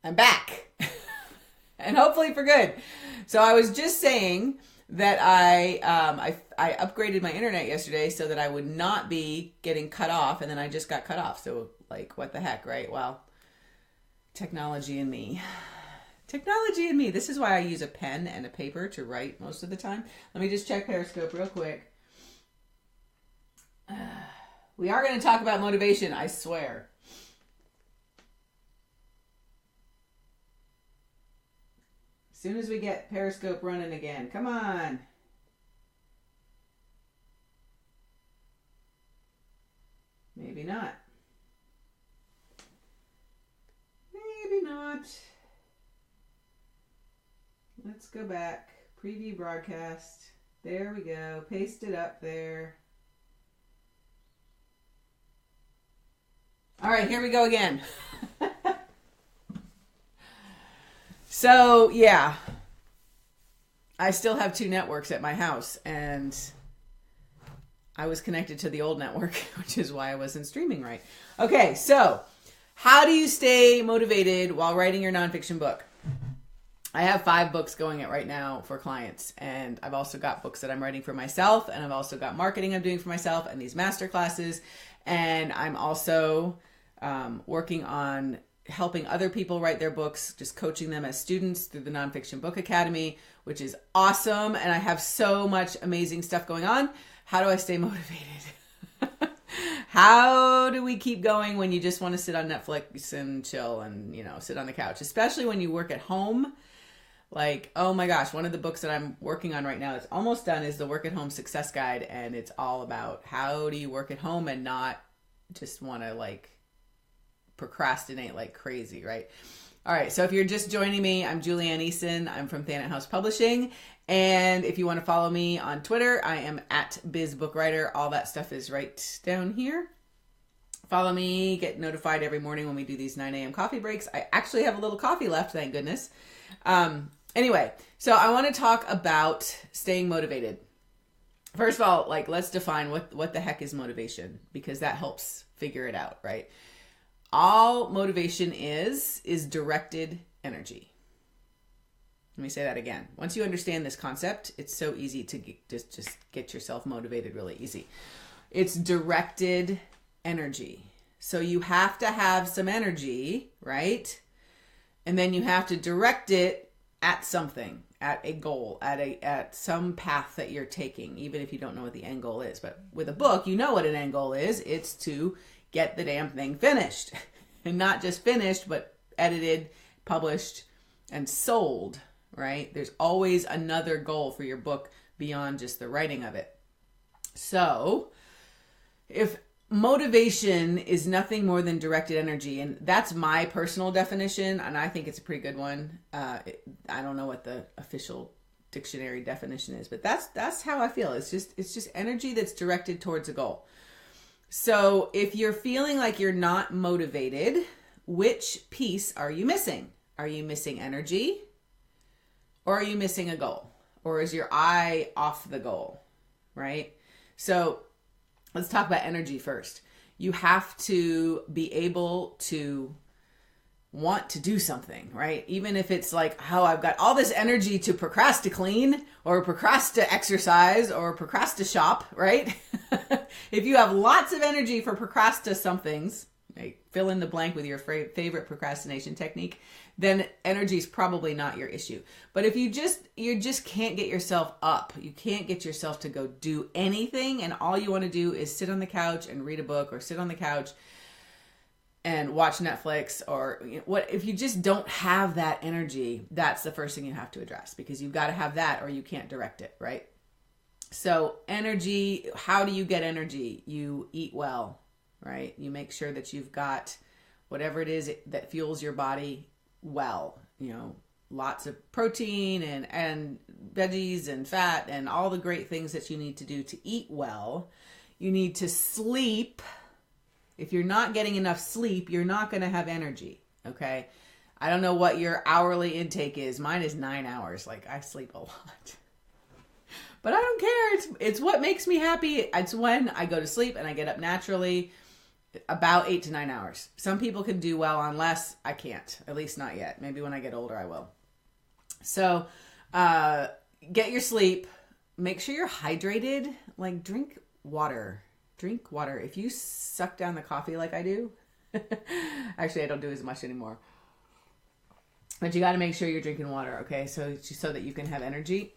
I'm back. And hopefully for good. So I was just saying that I upgraded my internet yesterday so that I would not be getting cut off, and then I just got cut off. So like, what the heck, right? Well, technology and me. Technology and me. This is why I use a pen and a paper to write most of the time. Let me just check Periscope real quick. We are going to talk about motivation, I swear. As soon as we get Periscope running again. Come on. Maybe not. Maybe not. Let's go back. Preview broadcast. There we go. Paste it up there. All right, here we go again. So, yeah. I still have 2 networks at my house, and I was connected to the old network, which is why I wasn't streaming right. Okay, so how do you stay motivated while writing your nonfiction book? I have 5 books going at right now for clients, and I've also got books that I'm writing for myself, and I've also got marketing I'm doing for myself and these master classes, and I'm also working on helping other people write their books, just coaching them as students through the Nonfiction Book Academy, which is awesome. And I have so much amazing stuff going on. How do I stay motivated? How do we keep going when you just want to sit on Netflix and chill and, sit on the couch, especially when you work at home? Like, oh my gosh, one of the books that I'm working on right now that's almost done is the Work at Home Success Guide. And it's all about how do you work at home and not just want to procrastinate like crazy, right? All right, so if you're just joining me, I'm Julianne Eason. I'm from Thanet House Publishing. And if you want to follow me on Twitter, I am at BizBookWriter. All that stuff is right down here. Follow me, get notified every morning when we do these 9 a.m. coffee breaks. I actually have a little coffee left, thank goodness. Anyway, so I want to talk about staying motivated. First of all, let's define what the heck is motivation, because that helps figure it out, right? All motivation is directed energy. Let me say that again. Once you understand this concept, it's so easy to just get yourself motivated really easy. It's directed energy. So you have to have some energy, right? And then you have to direct it at something, at a goal, at some path that you're taking, even if you don't know what the end goal is. But with a book, you know what an end goal is. It's to get the damn thing finished. And not just finished, but edited, published, and sold, right? There's always another goal for your book beyond just the writing of it. So, if motivation is nothing more than directed energy, and that's my personal definition, and I think it's a pretty good one. I don't know what the official dictionary definition is, but that's how I feel. It's just energy that's directed towards a goal. So if you're feeling like you're not motivated, which piece are you missing? Are you missing energy? Or are you missing a goal? Or is your eye off the goal, right? So let's talk about energy first. You have to be able to want to do something, right? Even if it's like, oh, I've got all this energy to procrastinate or procrastinate exercise or procrastinate shop, right? If you have lots of energy for procrastinate somethings, like fill in the blank with your favorite procrastination technique, then energy is probably not your issue. But if you just can't get yourself up, you can't get yourself to go do anything, and all you want to do is sit on the couch and read a book, or sit on the couch and watch Netflix, or what, if you just don't have that energy, that's the first thing you have to address, because you've got to have that or you can't direct it, right? So energy, how do you get energy? You eat well, right? You make sure that you've got whatever it is that fuels your body well, lots of protein and veggies and fat and all the great things that you need to do to eat well. You need to sleep. If you're not getting enough sleep, you're not going to have energy, okay? I don't know what your hourly intake is. Mine is 9 hours. I sleep a lot. But I don't care. It's what makes me happy. It's when I go to sleep and I get up naturally. About 8 to 9 hours. Some people can do well on less. I can't, at least not yet. Maybe when I get older, I will. So, get your sleep. Make sure you're hydrated. Like, drink water. Drink water. If you suck down the coffee like I do, actually, I don't do as much anymore. But you got to make sure you're drinking water, okay? So that you can have energy.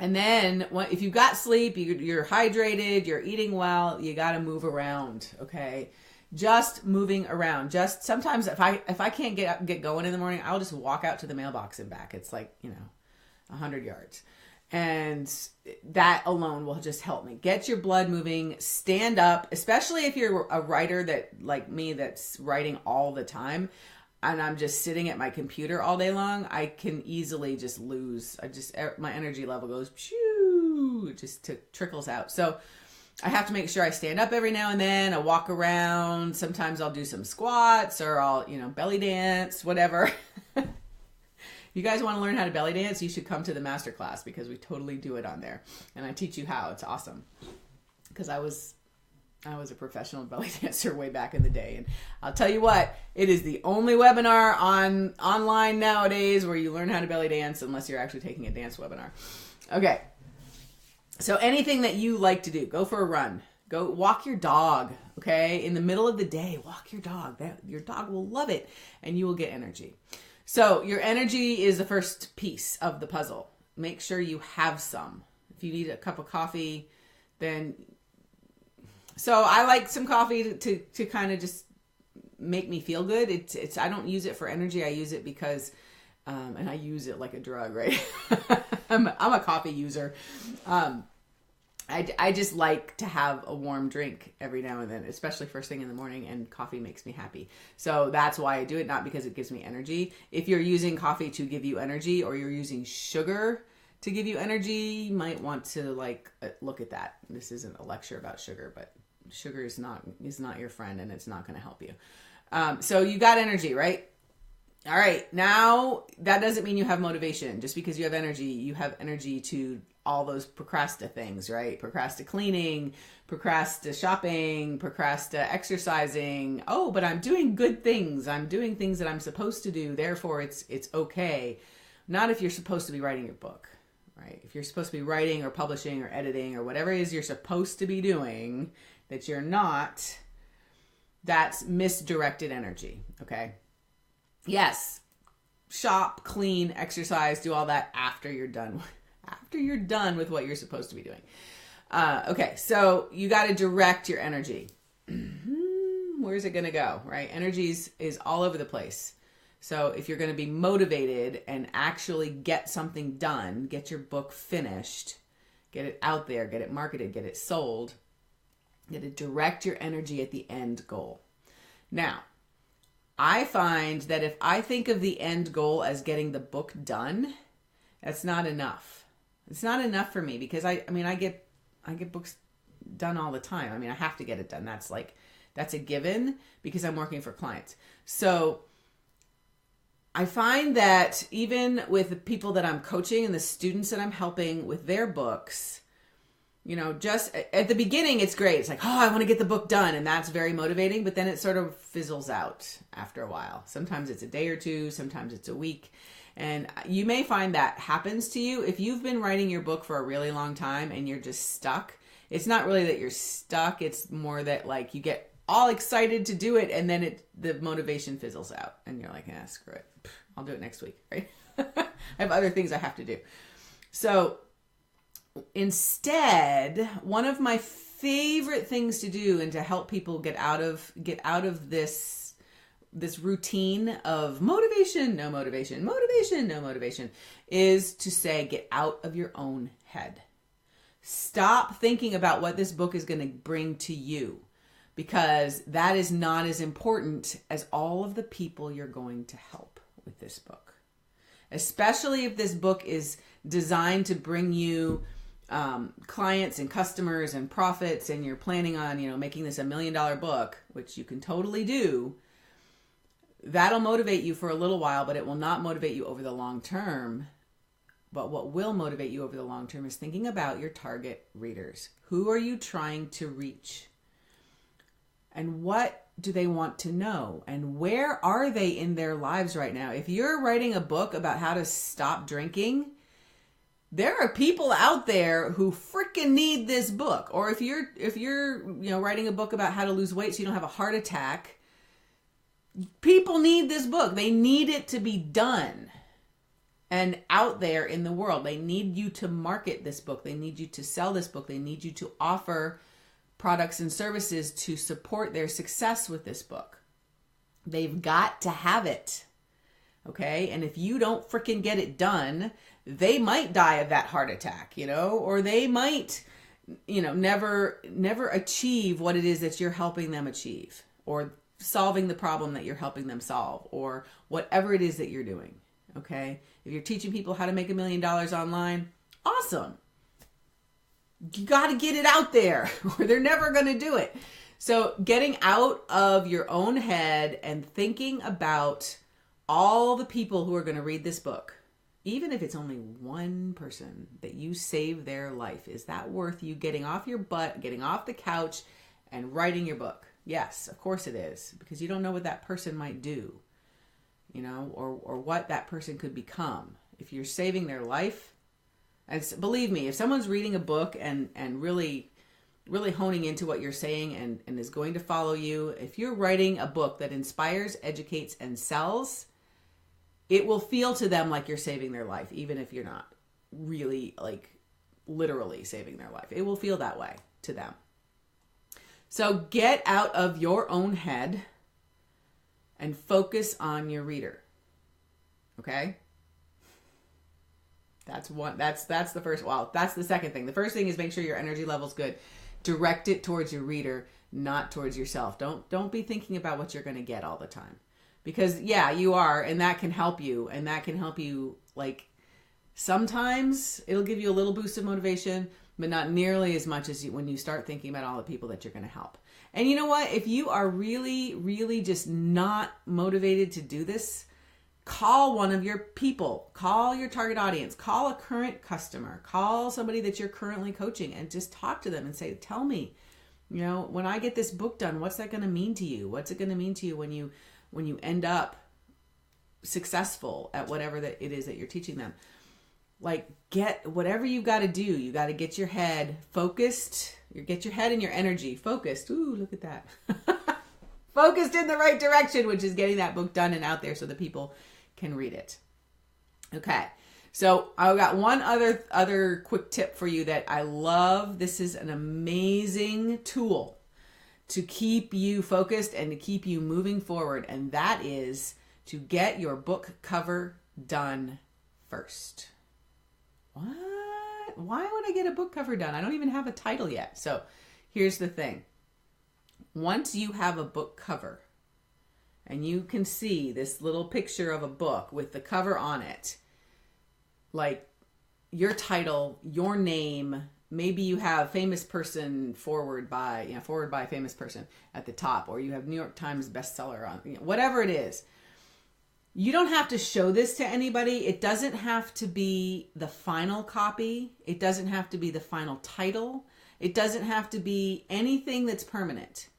And then if you've got sleep, you're hydrated, you're eating well, you got to move around, okay? Just moving around. Just sometimes if I can't get going in the morning, I'll just walk out to the mailbox and back. It's like, 100 yards. And that alone will just help me. Get your blood moving, stand up, especially if you're a writer that like me that's writing all the time. And I'm just sitting at my computer all day long, I can easily just lose. My energy level goes, shoo, it just trickles out. So I have to make sure I stand up every now and then. I walk around. Sometimes I'll do some squats or I'll, belly dance, whatever. You guys want to learn how to belly dance? You should come to the masterclass because we totally do it on there. And I teach you how. It's awesome. Because I was a professional belly dancer way back in the day. And I'll tell you what, it is the only webinar online nowadays where you learn how to belly dance unless you're actually taking a dance webinar. Okay. So anything that you like to do, go for a run. Go walk your dog, okay? In the middle of the day, walk your dog. Your dog will love it and you will get energy. So your energy is the first piece of the puzzle. Make sure you have some. If you need a cup of coffee, then... So I like some coffee to kind of just make me feel good. It's I don't use it for energy. I use it because, and I use it like a drug, right? I'm a coffee user. I just like to have a warm drink every now and then, especially first thing in the morning, and coffee makes me happy. So that's why I do it, not because it gives me energy. If you're using coffee to give you energy or you're using sugar to give you energy, you might want to look at that. This isn't a lecture about sugar, but sugar is not your friend and it's not going to help you. So you got energy, right? All right. Now that doesn't mean you have motivation. Just because you have energy to all those procrasta things, right? Procrasta cleaning, procrasta shopping, procrasta exercising. Oh, but I'm doing good things. I'm doing things that I'm supposed to do. Therefore it's okay. Not if you're supposed to be writing your book, right? If you're supposed to be writing or publishing or editing or whatever it is you're supposed to be doing, that you're not, that's misdirected energy, okay? Yes, shop, clean, exercise, do all that after you're done. After you're done with what you're supposed to be doing. Okay, so you got to direct your energy. Where's it going to go, right? Energy is all over the place. So if you're going to be motivated and actually get something done, get your book finished, get it out there, get it marketed, get it sold, you got to direct your energy at the end goal. Now, I find that if I think of the end goal as getting the book done, that's not enough. It's not enough for me because I get books done all the time. I mean, I have to get it done. That's a given because I'm working for clients. So I find that even with the people that I'm coaching and the students that I'm helping with their books, just at the beginning, it's great. It's like, oh, I want to get the book done. And that's very motivating. But then it sort of fizzles out after a while. Sometimes it's a day or two. Sometimes it's a week. And you may find that happens to you. If you've been writing your book for a really long time and you're just stuck, it's not really that you're stuck. It's more that you get all excited to do it. And then the motivation fizzles out. And you're like, screw it. I'll do it next week, right? I have other things I have to do. So instead, one of my favorite things to do and to help people get out of this routine of motivation, no motivation, motivation, no motivation, is to say, get out of your own head. Stop thinking about what this book is going to bring to you, because that is not as important as all of the people you're going to help with this book. Especially if this book is designed to bring you clients and customers and profits, and you're planning on, making this $1 million book, which you can totally do. That'll motivate you for a little while, but it will not motivate you over the long term. But what will motivate you over the long term is thinking about your target readers. Who are you trying to reach? and what do they want to know, and where are they in their lives right now? If you're writing a book about how to stop drinking, there are people out there who freaking need this book. Or if you're writing a book about how to lose weight so you don't have a heart attack, people need this book. They need it to be done and out there in the world. They need you to market this book. They need you to sell this book. They need you to offer products and services to support their success with this book. They've got to have it. Okay? And if you don't freaking get it done, they might die of that heart attack, or they might, never achieve what it is that you're helping them achieve, or solving the problem that you're helping them solve, or whatever it is that you're doing. Okay. If you're teaching people how to make $1 million online, awesome. You got to get it out there or they're never going to do it. So getting out of your own head and thinking about all the people who are going to read this book, even if it's only one person that you save their life, is that worth you getting off your butt, getting off the couch and writing your book? Yes, of course it is, because you don't know what that person might do, or what that person could become. If you're saving their life, and believe me, if someone's reading a book and really, really honing into what you're saying and is going to follow you, if you're writing a book that inspires, educates, and sells, it will feel to them like you're saving their life, even if you're not really, literally saving their life. It will feel that way to them. So get out of your own head and focus on your reader. Okay? That's the first. Well, that's the second thing. The first thing is make sure your energy level's good. Direct it towards your reader, not towards yourself. Don't be thinking about what you're going to get all the time. Because yeah, you are, and that can help you. And that can help you, sometimes it'll give you a little boost of motivation, but not nearly as much as when you start thinking about all the people that you're going to help. And you know what? If you are really, really just not motivated to do this, call one of your people, call your target audience, call a current customer, call somebody that you're currently coaching and just talk to them and say, tell me, when I get this book done, what's that going to mean to you? What's it going to mean to you when you end up successful at whatever that it is that you're teaching them? Get whatever you've got to do. You got to get your head focused. Get your head and your energy focused. Ooh, look at that. Focused in the right direction, which is getting that book done and out there so that people can read it. Okay. So I've got one other quick tip for you that I love. This is an amazing tool to keep you focused and to keep you moving forward. And that is to get your book cover done first. What? Why would I get a book cover done? I don't even have a title yet. So here's the thing. Once you have a book cover and you can see this little picture of a book with the cover on it, your title, your name, maybe you have famous person forward by famous person at the top, or you have New York Times bestseller on, whatever it is. You don't have to show this to anybody. It doesn't have to be the final copy. It doesn't have to be the final title. It doesn't have to be anything that's permanent.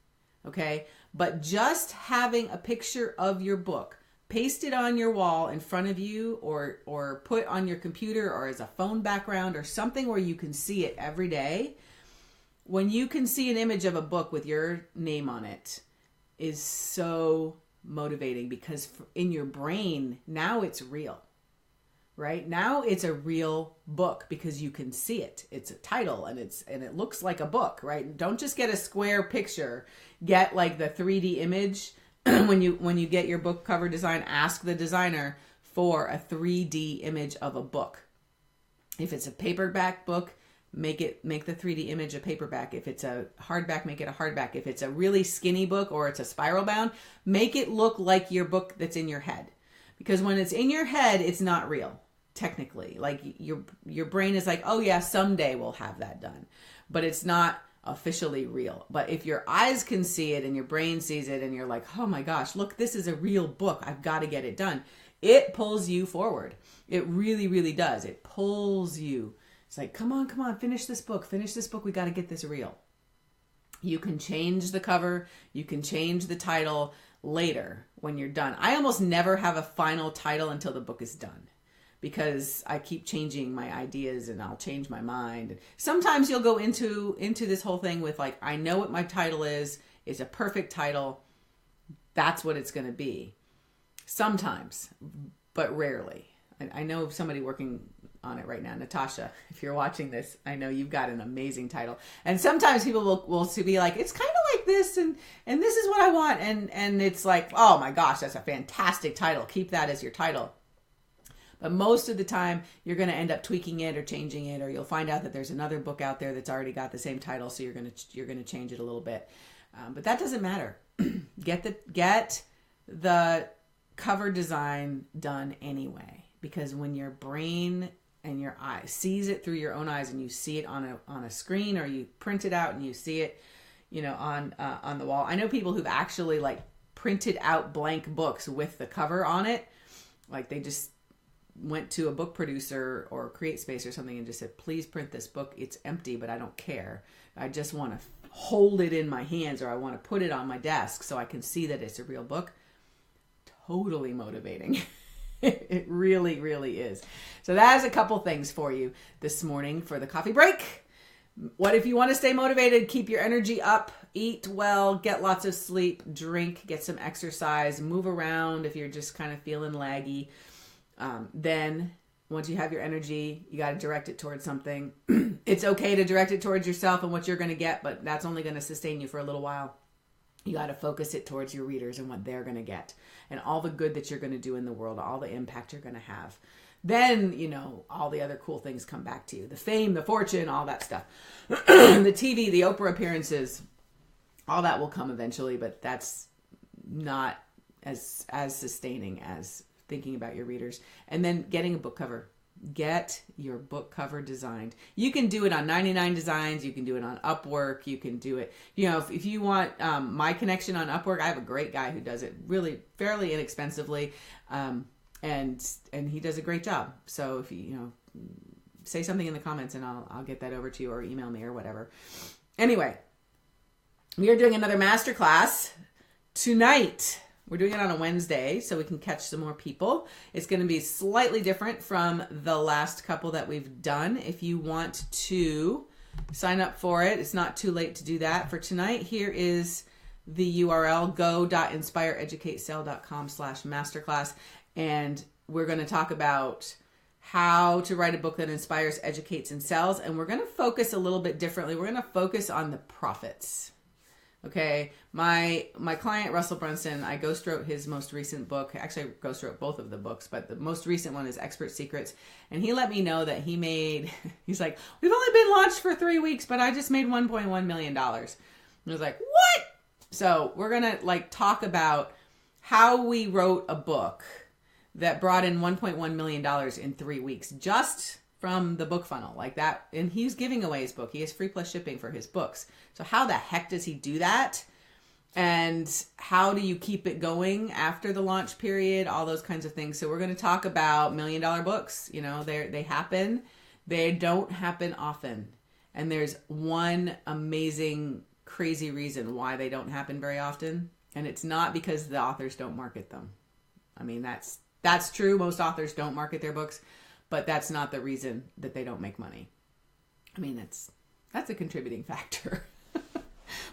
Okay? But just having a picture of your book pasted on your wall in front of you, or put on your computer or as a phone background or something where you can see it every day. When you can see an image of a book with your name on it is so motivating, because in your brain, now it's real, right? Now it's a real book because you can see it. It's a title and it looks like a book, right? Don't just get a square picture. Get the 3D image. when you get your book cover design, ask the designer for a 3D image of a book. If it's a paperback book, make the 3D image a paperback. If it's a hardback, make it a hardback. If it's a really skinny book or it's a spiral bound, make it look like your book that's in your head. Because when it's in your head, it's not real, technically. Your brain is oh yeah, someday we'll have that done. But it's not officially real. But if your eyes can see it and your brain sees it and you're oh my gosh, look, this is a real book. I've got to get it done. It pulls you forward. It really, really does. It pulls you. It's come on, finish this book. We got to get this real. You can change the cover, you can change the title later when you're done. I almost never have a final title until the book is done, because I keep changing my ideas and I'll change my mind. Sometimes you'll go into this whole thing with like, I know what my title is. It's a perfect title. That's what it's going to be. Sometimes, but rarely. I know somebody working on it right now. Natasha, if you're watching this, I know you've got an amazing title. And sometimes people will be like, it's kind of like this, and this is what I want. And it's like, oh my gosh, that's a fantastic title. Keep that as your title. But most of the time, you're going to end up tweaking it or changing it, or you'll find out that there's another book out there that's already got the same title, so you're going to change it a little bit. But that doesn't matter. Get the cover design done anyway, because when your brain and your eye sees it through your own eyes, and you see it on a screen, or you print it out and you see it, on the wall. I know people who've actually like printed out blank books with the cover on it. Like they just went to a book producer or CreateSpace or something and just said, please print this book. It's empty, but I don't care. I just want to hold it in my hands, or I want to put it on my desk so I can see that it's a real book. Totally motivating. It really, really is. So that is a couple things for you this morning for the coffee break. What if you want to stay motivated? Keep your energy up, eat well, get lots of sleep, drink, get some exercise, move around if you're just kind of feeling laggy. Then once you have your energy, you got to direct it towards something. It's okay to direct it towards yourself and what you're going to get, but that's only going to sustain you for a little while. You got to focus it towards your readers and what they're going to get, and all the good that you're going to do in the world, all the impact you're going to have. Then, all the other cool things come back to you. The fame, the fortune, all that stuff. The TV, the Oprah appearances, all that will come eventually, but that's not as sustaining as thinking about your readers. And then getting a book cover. Get your book cover designed. You can do it on 99 Designs. You can do it on Upwork. You can do it, if you want my connection on Upwork, I have a great guy who does it really fairly inexpensively. And he does a great job. So if you say something in the comments and I'll get that over to you, or email me or whatever. Anyway, we are doing another masterclass tonight. We're doing it on a Wednesday so we can catch some more people. It's going to be slightly different from the last couple that we've done. If you want to sign up for it, it's not too late to do that. For tonight, here is the URL, go.inspireeducatesell.com/masterclass. And we're going to talk about how to write a book that inspires, educates, and sells. And we're going to focus a little bit differently. We're going to focus on the profits. Okay, my client, Russell Brunson, I ghost wrote his most recent book. Actually, I ghost wrote both of the books, but the most recent one is Expert Secrets. And he let me know that he's like, we've only been launched for 3 weeks, but I just made $1.1 million. And I was like, what? So we're going to talk about how we wrote a book that brought in $1.1 million in 3 weeks, just from the book funnel like that. And he's giving away his book. He has free plus shipping for his books. So how the heck does he do that? And how do you keep it going after the launch period? All those kinds of things. So we're going to talk about $1 million books. They happen. They don't happen often. And there's one amazing, crazy reason why they don't happen very often. And it's not because the authors don't market them. I mean, that's true. Most authors don't market their books. But that's not the reason that they don't make money. I mean, that's a contributing factor.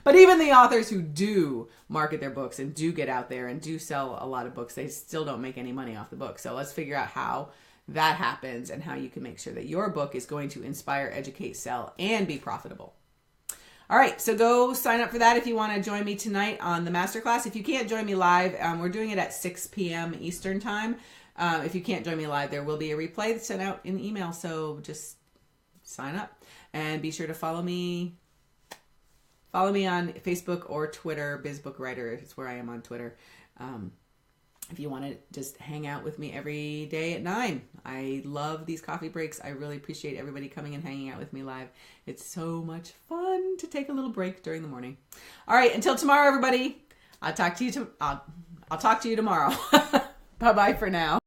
But even the authors who do market their books and do get out there and do sell a lot of books, they still don't make any money off the book. So let's figure out how that happens and how you can make sure that your book is going to inspire, educate, sell, and be profitable. All right, so go sign up for that if you want to join me tonight on the masterclass. If you can't join me live, we're doing it at 6 p.m. Eastern time. If you can't join me live, there will be a replay that's sent out in email. So just sign up and be sure to follow me. Follow me on Facebook or Twitter. BizBookWriter is where I am on Twitter. If you want to just hang out with me every day at 9. I love these coffee breaks. I really appreciate everybody coming and hanging out with me live. It's so much fun to take a little break during the morning. All right, until tomorrow, everybody. I'll talk to you tomorrow. Bye-bye for now.